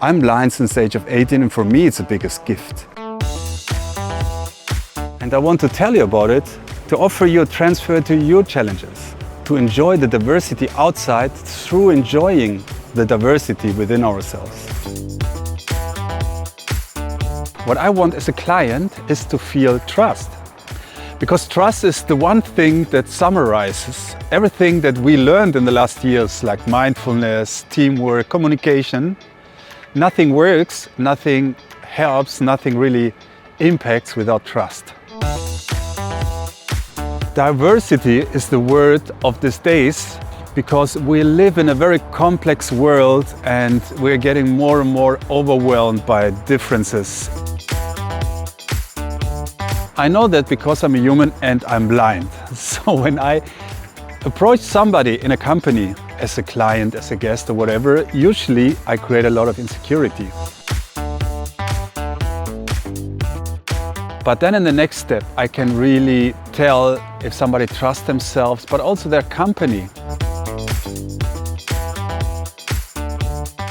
I'm blind since the age of 18, and for me it's the biggest gift. And I want to tell you about it, to offer you a transfer to your challenges, to enjoy the diversity outside through enjoying the diversity within ourselves. What I want as a client is to feel trust. Because trust is the one thing that summarizes everything that we learned in the last years, like mindfulness, teamwork, communication. Nothing works, nothing helps, nothing really impacts without trust. Diversity is the word of these days because we live in a very complex world and we're getting more and more overwhelmed by differences. I know that because I'm a human and I'm blind. So when I approach somebody in a company as a client, as a guest or whatever, usually I create a lot of insecurity. But then in the next step, I can really tell if somebody trusts themselves, but also their company.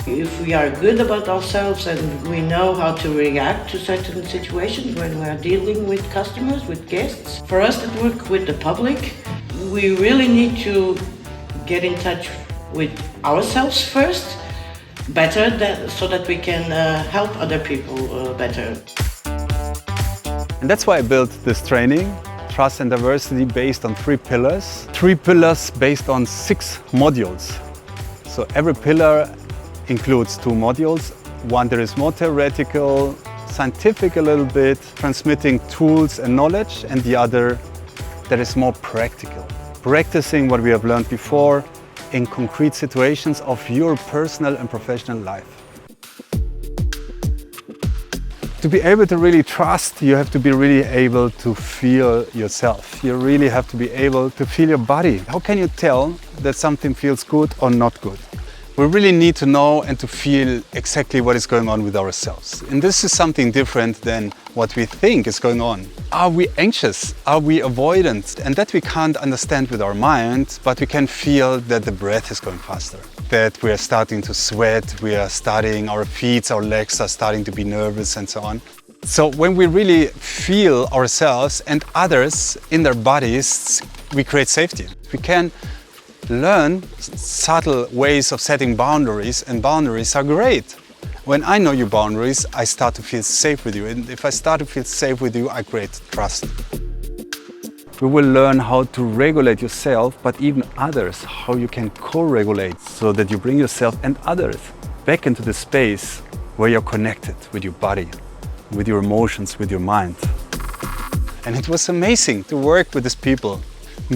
If we are good about ourselves and we know how to react to certain situations when we are dealing with customers, with guests, for us that work with the public, we really need to get in touch with ourselves first, so that we can help other people better. And that's why I built this training, Trust and Diversity, based on 3 pillars. 3 pillars based on 6 modules. So every pillar includes 2 modules. One that is more theoretical, scientific a little bit, transmitting tools and knowledge, and the other that is more practical. Practicing what we have learned before in concrete situations of your personal and professional life. To be able to really trust, you have to be really able to feel yourself. You really have to be able to feel your body. How can you tell that something feels good or not good? We really need to know and to feel exactly what is going on with ourselves. And this is something different than what we think is going on. Are we anxious? Are we avoidant? And that we can't understand with our mind, but we can feel that the breath is going faster. That we are starting to sweat, our feet, our legs are starting to be nervous and so on. So when we really feel ourselves and others in their bodies, we create safety. We can learn subtle ways of setting boundaries, and boundaries are great. When I know your boundaries, I start to feel safe with you. And if I start to feel safe with you, I create trust. We will learn how to regulate yourself, but even others, how you can co-regulate so that you bring yourself and others back into the space where you're connected with your body, with your emotions, with your mind. And it was amazing to work with these people,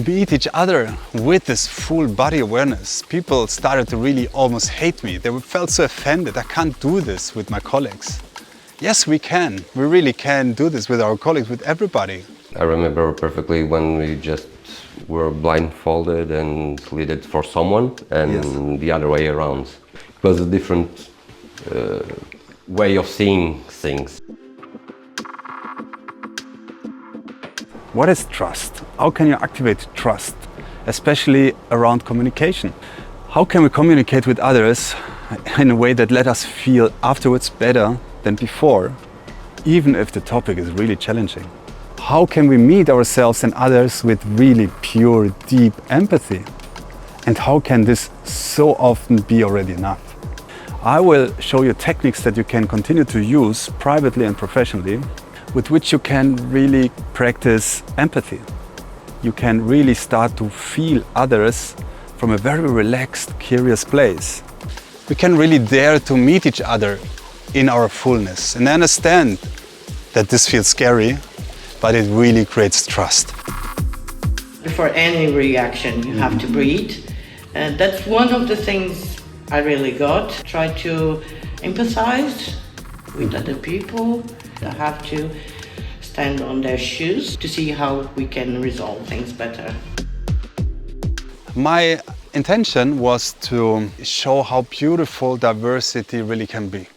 meet each other with this full body awareness. People started to really almost hate me. They felt so offended. I can't do this with my colleagues. Yes, we can. We really can do this with our colleagues, with everybody. I remember perfectly when we just were blindfolded and leaded for someone, and yes, the other way around. It was a different way of seeing things. What is trust? How can you activate trust, especially around communication? How can we communicate with others in a way that let us feel afterwards better than before, even if the topic is really challenging? How can we meet ourselves and others with really pure, deep empathy? And how can this so often be already enough? I will show you techniques that you can continue to use privately and professionally, with which you can really practice empathy. You can really start to feel others from a very relaxed, curious place. We can really dare to meet each other in our fullness and understand that this feels scary, but it really creates trust. Before any reaction, you have to breathe. And that's one of the things I really got. Try to empathize with other people. I have to stand on their shoes to see how we can resolve things better. My intention was to show how beautiful diversity really can be.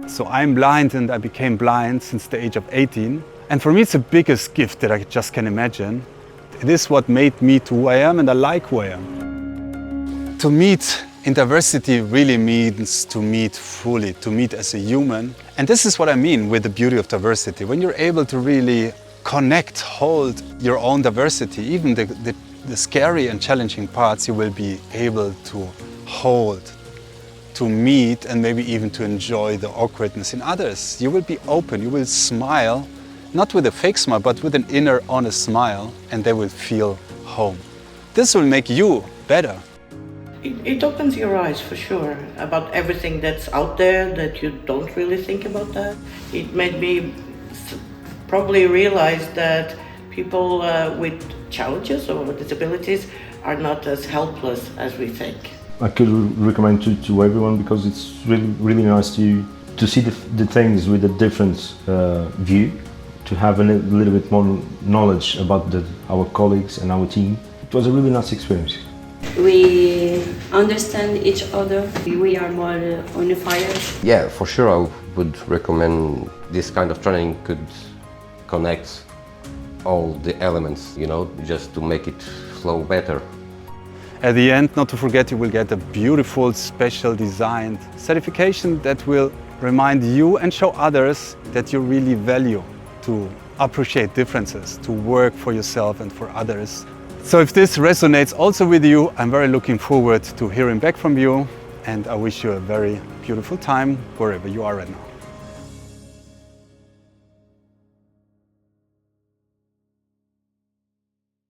So I'm blind, and I became blind since the age of 18. And for me, it's the biggest gift that I just can imagine. It is what made me to who I am, and I like who I am. To meet In diversity really means to meet fully, to meet as a human. And this is what I mean with the beauty of diversity. When you're able to really connect, hold your own diversity, even the scary and challenging parts, you will be able to hold, to meet, and maybe even to enjoy the awkwardness in others. You will be open, you will smile, not with a fake smile, but with an inner, honest smile, and they will feel home. This will make you better. It opens your eyes for sure about everything that's out there that you don't really think about that. It made me probably realize that people with challenges or disabilities are not as helpless as we think. I could recommend to everyone because it's really nice to see the things with a different view, to have a little bit more knowledge about our colleagues and our team. It was a really nice experience. We understand each other, we are more unified. Yeah, for sure I would recommend this kind of training could connect all the elements, you know, just to make it flow better. At the end, not to forget, you will get a beautiful, special designed certification that will remind you and show others that you really value to appreciate differences, to work for yourself and for others. So if this resonates also with you, I'm very looking forward to hearing back from you, and I wish you a very beautiful time wherever you are right now.